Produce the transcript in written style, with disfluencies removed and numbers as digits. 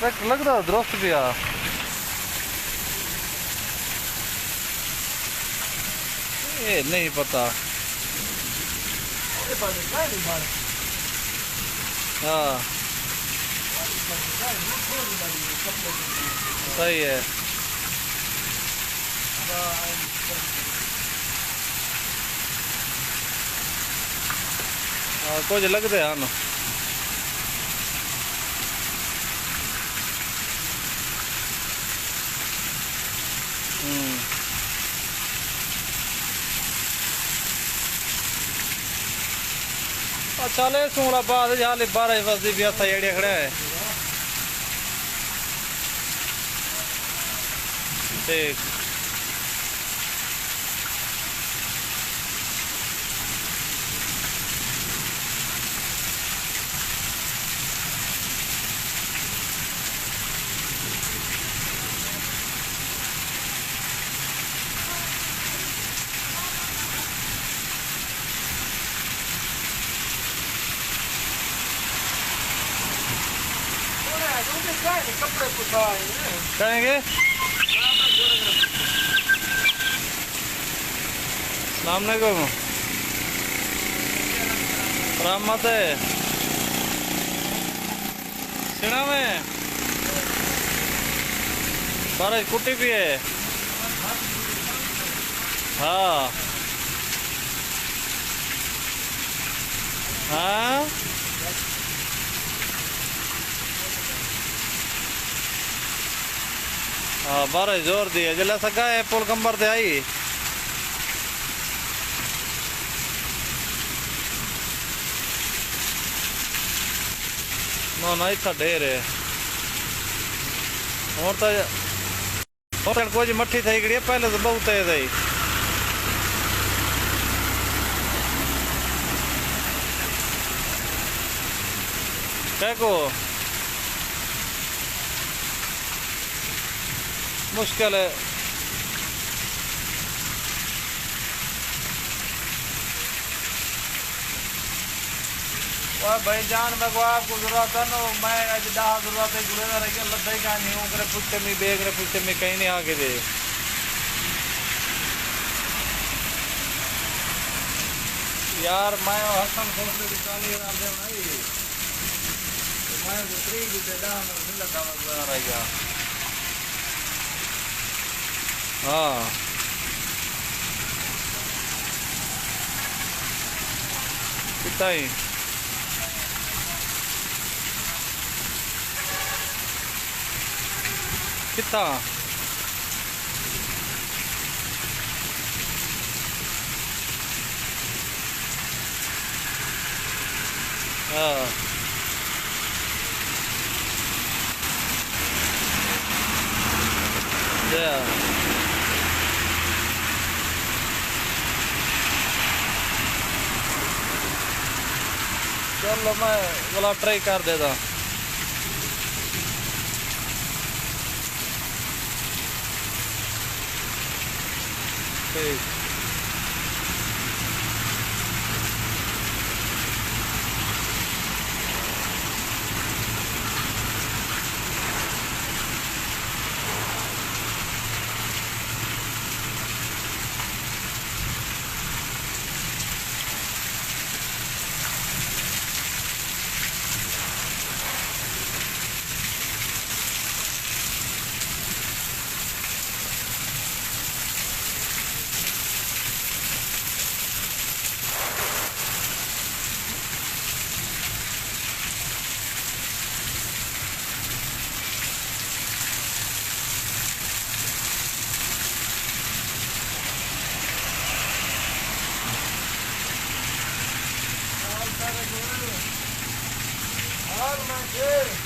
Tractor लग रहा दुरुस्त पिया। ये नहीं पता। हाँ सही है। कुछ लगते हैं ना। चले सूंगला बाद हाले 12 बजे भी आता एड़िया खड़ा है। ठीक कहेंगे। सलामकुम रहमत है सिना में बारिश कुटी भी है। हाँ हाँ हाँ बारिश जोर दी है। जला सका है पुल कंबर से आई। ना इतना ढेर है और तो कुछ मट्ठी थी गई पहले तो बहुत तेज आई। क्या को मुश्किल है। भाई जान मैं आपको जरूरत है ना। मैं आज डाह जरूरत है गुड़े रही लद्दा का नहीं हूँ करे पूछते मैं बेग रहे पूछते मैं कहीं नहीं आके दे। यार मैं हसन सोचते भी 40,000 दे नहीं मैं दूसरी भी डाह में लगा रहेगा। हाँ कितना ही कितना। हाँ चलो मैं वाला ट्राई कर देता। ठीक Good.